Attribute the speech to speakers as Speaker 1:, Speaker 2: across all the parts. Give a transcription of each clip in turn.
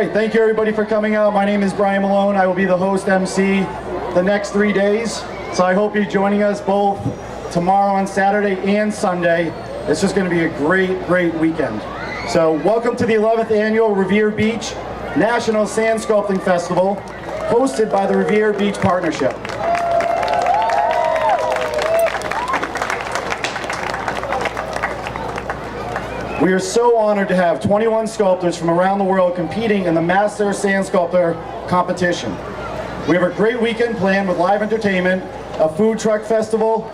Speaker 1: right, thank you everybody for coming out. My name is Brian Malone. I will be the host MC the next 3 days. So I hope you're joining us both tomorrow on Saturday and Sunday. It's just going to be a great weekend. So welcome to the 11th annual Revere Beach National Sand Sculpting Festival, hosted by the Revere Beach Partnership. We are so honored to have 21 sculptors from around the world competing in the Master Sand Sculptor competition. We have a great weekend planned with live entertainment, a food truck festival,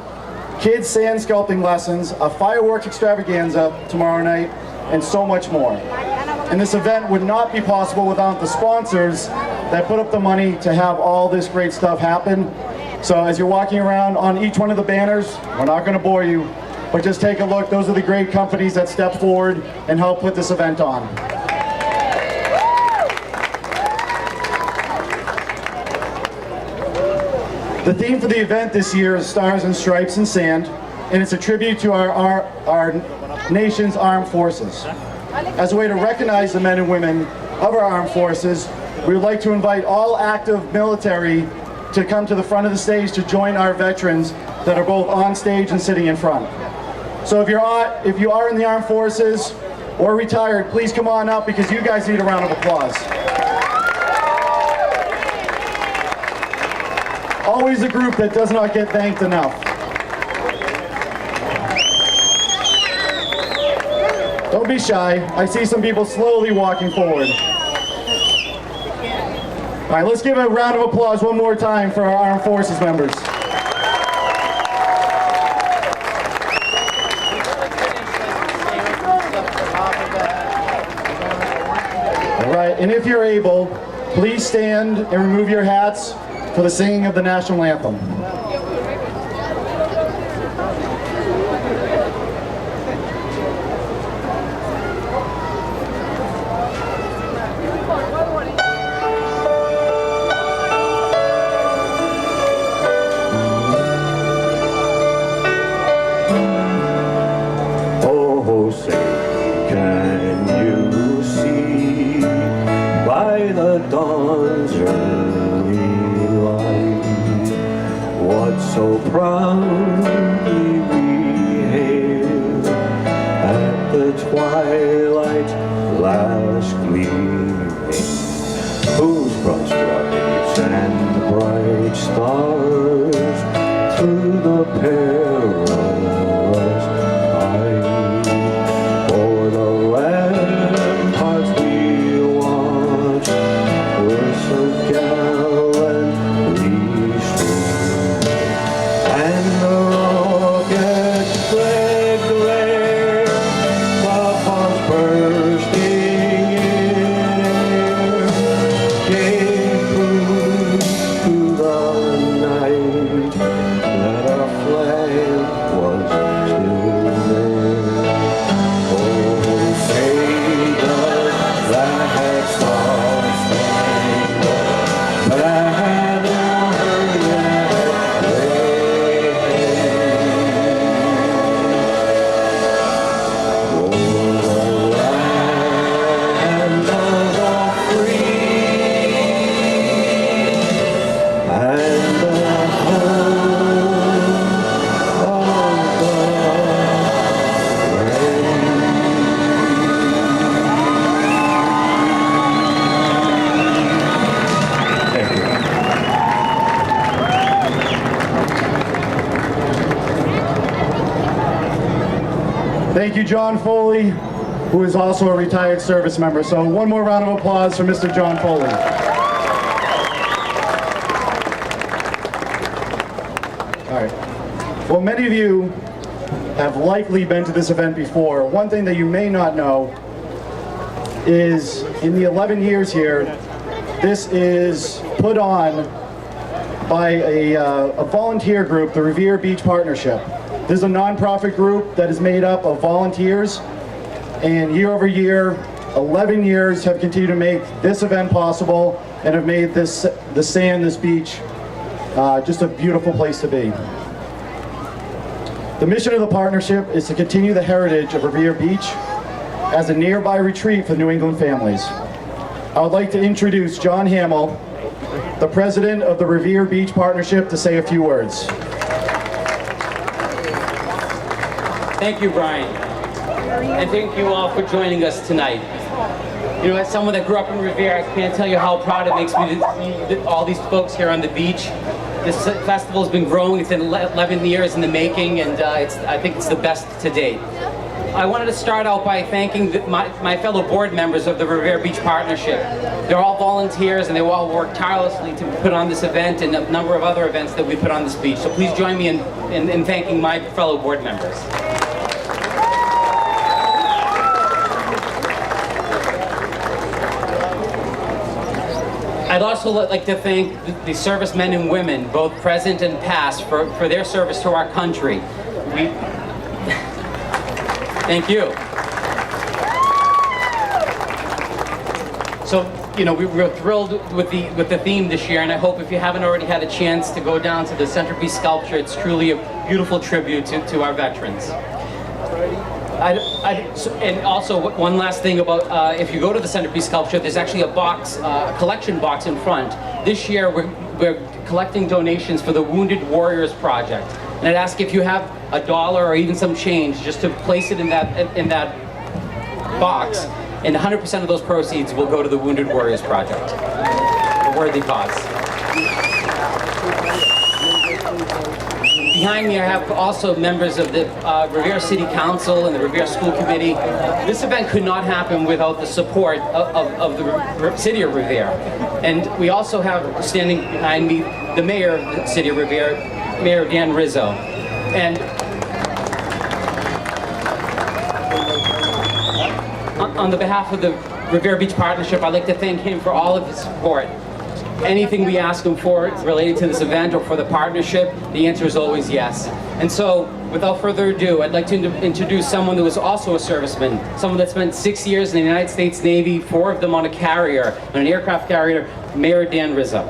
Speaker 1: kids sand sculpting lessons, a fireworks extravaganza tomorrow night, and so much more. And this event would not be possible without the sponsors that put up the money to have all this great stuff happen. So as you're walking around on each one of the banners, we're not going to bore you, but just take a look. Those are the great companies that stepped forward and helped put this event on. The theme for the event this year is Stars and Stripes and Sand, and it's a tribute to our nation's armed forces. As a way to recognize the men and women of our armed forces, we would like to invite all active military to come to the front of the stage to join our veterans that are both on stage and sitting in front. So if you are in the armed forces or retired, please come on up because you guys need a round of applause. Always a group that does not get thanked enough. Don't be shy. I see some people slowly walking forward. All right, let's give a round of applause one more time for our armed forces members. And if you're able, please stand and remove your hats for the singing of the national anthem.
Speaker 2: Oh, say, can you see by the dawn's early light what so proudly we hailed at the twilight's last gleaming, whose broad stripes and bright stars through the perilous fight o'er the ramparts we watched were so gallantly strewn, and the rocket flag glared, the bombs bursting in air gave proof to the night that our flag was still there. Oh, say does that star-spangled banner yet wave o'er the land of the free and the home of the brave? Thank you.
Speaker 1: Thank you, John Foley, who is also a retired service member. So one more round of applause for Mr. John Foley. All right. Well, many of you have likely been to this event before. One thing that you may not know is in the 11 years here, this is put on by a volunteer group, the Revere Beach Partnership. This is a nonprofit group that is made up of volunteers, and year over year, 11 years have continued to make this event possible and have made the sand, this beach, just a beautiful place to be. The mission of the partnership is to continue the heritage of Revere Beach as a nearby retreat for New England families. I would like to introduce John Hamill, the president of the Revere Beach Partnership, to say a few words.
Speaker 3: Thank you, Brian. And thank you all for joining us tonight. You know, as someone that grew up in Revere, I can't tell you how proud it makes me to see all these folks here on the beach. This festival has been growing. It's in 11 years in the making, and I think it's the best to date. I wanted to start out by thanking my fellow board members of the Revere Beach Partnership. They're all volunteers, and they all work tirelessly to put on this event and a number of other events that we put on this beach. So please join me in thanking my fellow board members. I'd also like to thank the servicemen and women, both present and past, for their service to our country. Thank you. So, you know, we're thrilled with the theme this year, and I hope if you haven't already had a chance to go down to the centerpiece sculpture, it's truly a beautiful tribute to our veterans. And also, one last thing about if you go to the centerpiece sculpture, there's actually a box, a collection box in front. This year, we're collecting donations for the Wounded Warriors Project. And I'd ask if you have $1 or even some change, just to place it in that box, and 100% of those proceeds will go to the Wounded Warriors Project. A worthy cause. Behind me I have also members of the Revere City Council and the Revere School Committee. This event could not happen without the support of the City of Revere. And we also have standing behind me the Mayor of the City of Revere, Mayor Dan Rizzo. And on the behalf of the Revere Beach Partnership, I'd like to thank him for all of his support. Anything we ask him for related to this event or for the partnership, the answer is always yes. And so, without further ado, I'd like to introduce someone who was also a serviceman, someone that spent 6 years in the United States Navy, 4 of them on a carrier, on an aircraft carrier, Mayor Dan Rizzo.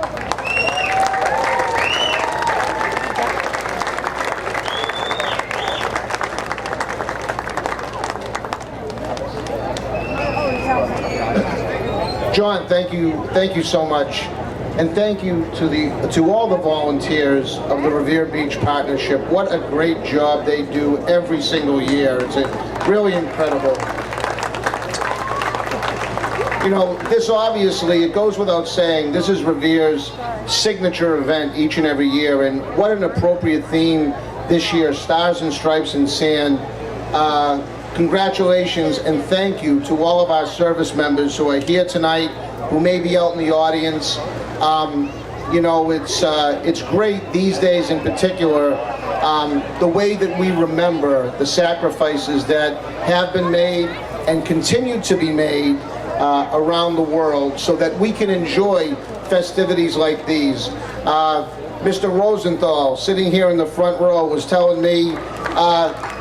Speaker 4: John, thank you so much. And thank you to all the volunteers of the Revere Beach Partnership. What a great job they do every single year. It's really incredible. You know, this obviously, it goes without saying, this is Revere's signature event each and every year, and what an appropriate theme this year, Stars and Stripes and Sand. Congratulations and thank you to all of our service members who are here tonight, who may be out in the audience. You know, it's great these days in particular, the way that we remember the sacrifices that have been made and continue to be made around the world so that we can enjoy festivities like these. Mr. Rosenthal, sitting here in the front row, was telling me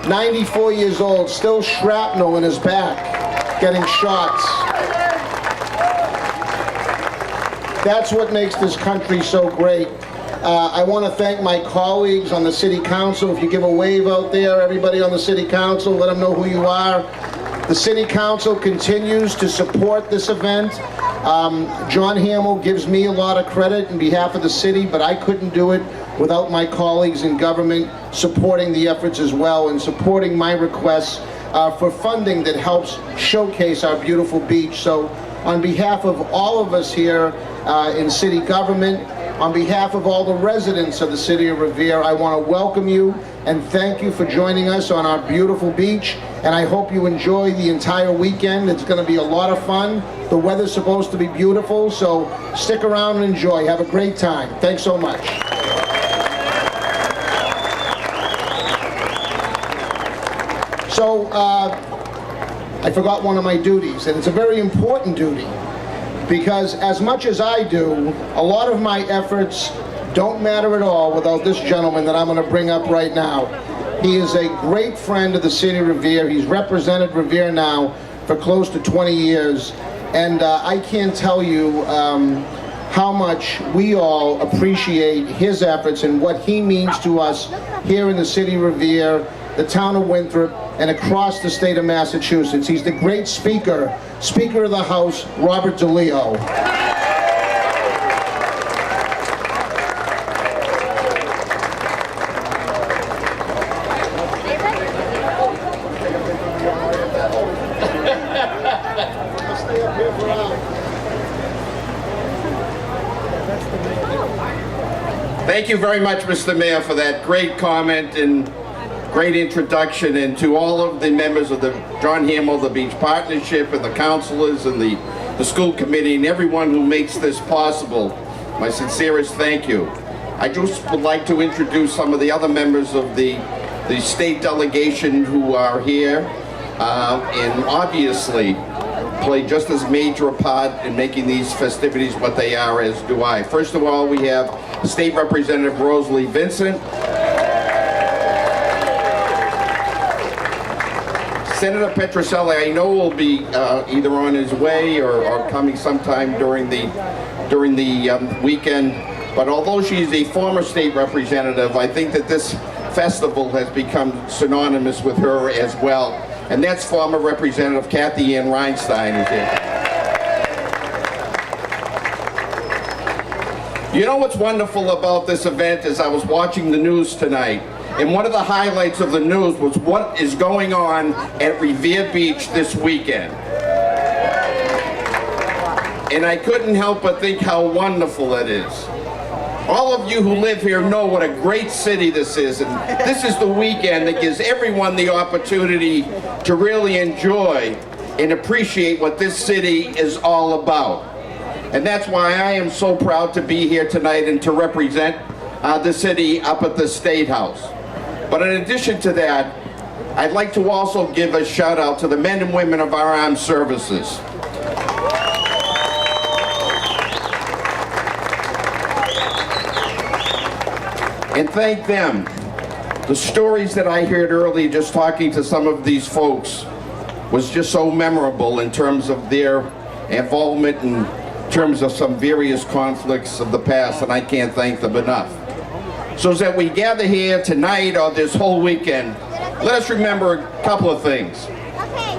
Speaker 4: 94 years old, still shrapnel in his back, getting shots. That's what makes this country so great. I want to thank my colleagues on the City Council. If you give a wave out there, everybody on the City Council, let them know who you are. The City Council continues to support this event. John Hamill gives me a lot of credit on behalf of the city, but I couldn't do it without my colleagues in government supporting the efforts as well and supporting my requests for funding that helps showcase our beautiful beach. So on behalf of all of us here in city government, on behalf of all the residents of the city of Revere, I want to welcome you and thank you for joining us on our beautiful beach. And I hope you enjoy the entire weekend. It's going to be a lot of fun. The weather's supposed to be beautiful, so stick around and enjoy. Have a great time. Thanks so much. So, I forgot one of my duties, and it's a very important duty, because as much as I do, a lot of my efforts don't matter at all without this gentleman that I'm going to bring up right now. He is a great friend of the city of Revere. He's represented Revere now for close to 20 years, and I can't tell you how much we all appreciate his efforts and what he means to us here in the city of Revere the town of Winthrop, and across the state of Massachusetts. He's the great speaker, Speaker of the House, Robert DeLeo.
Speaker 5: Thank you very much, Mr. Mayor, for that great comment and great introduction, and to all of the members of the John Hamill, the Beach Partnership, and the councilors and the school committee, and everyone who makes this possible. My sincerest thank you. I just would like to introduce some of the other members of the state delegation who are here, and obviously play just as major a part in making these festivities what they are as do I. First of all, we have State Representative Rosalie Vincent, Senator Petroselli. I know will be either on his way or coming sometime during the weekend, but although she's a former state representative, I think that this festival has become synonymous with her as well, and that's former Representative Kathy Ann Reinstein who's here. You know what's wonderful about this event is I was watching the news tonight, and one of the highlights of the news was what is going on at Revere Beach this weekend. And I couldn't help but think how wonderful it is. All of you who live here know what a great city this is, and this is the weekend that gives everyone the opportunity to really enjoy and appreciate what this city is all about. And that's why I am so proud to be here tonight and to represent the city up at the State House. But in addition to that, I'd like to also give a shout out to the men and women of our armed services. And thank them. The stories that I heard earlier just talking to some of these folks was just so memorable in terms of their involvement in terms of some various conflicts of the past, and I can't thank them enough. So as that we gather here tonight or this whole weekend, let us remember a couple of things.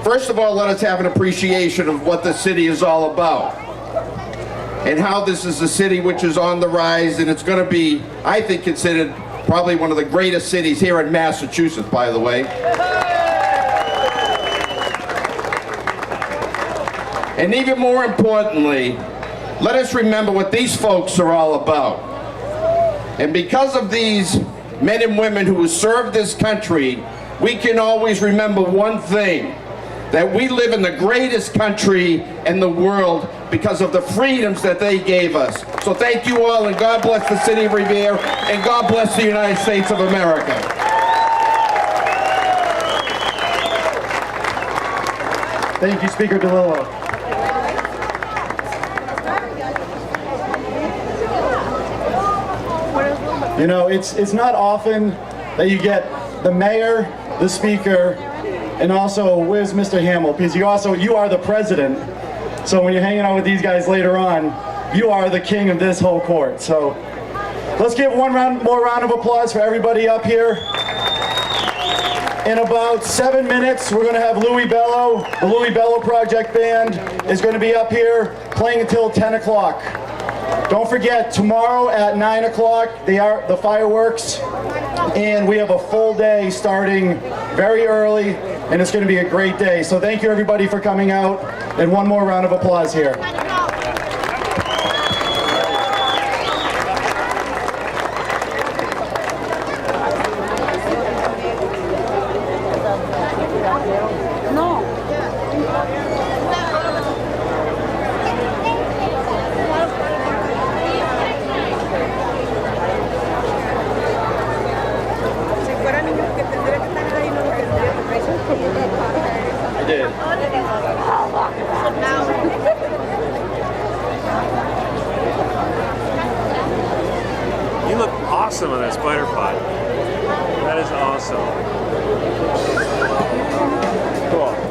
Speaker 5: First of all, let us have an appreciation of what the city is all about and how this is a city which is on the rise, and it's going to be, I think, considered probably one of the greatest cities here in Massachusetts, by the way. And even more importantly, let us remember what these folks are all about. And because of these men and women who have served this country, we can always remember one thing, that we live in the greatest country in the world because of the freedoms that they gave us. So thank you all, and God bless the city of Revere, and God bless the United States of America.
Speaker 1: Thank you, Speaker DeLillo. You know, it's not often that you get the mayor, the speaker, and also, where's Mr. Hamill? Because you are the president. So when you're hanging out with these guys later on, you are the king of this whole court. So let's give one more round of applause for everybody up here. In about 7 minutes, we're going to have Louis Bello. The Louis Bello Project Band is going to be up here playing until 10 o'clock. Don't forget, tomorrow at 9 o'clock, the fireworks, and we have a full day starting very early, and it's going to be a great day. So thank you, everybody, for coming out, and one more round of applause here.
Speaker 6: You look awesome on that spider pod. That is awesome. Cool.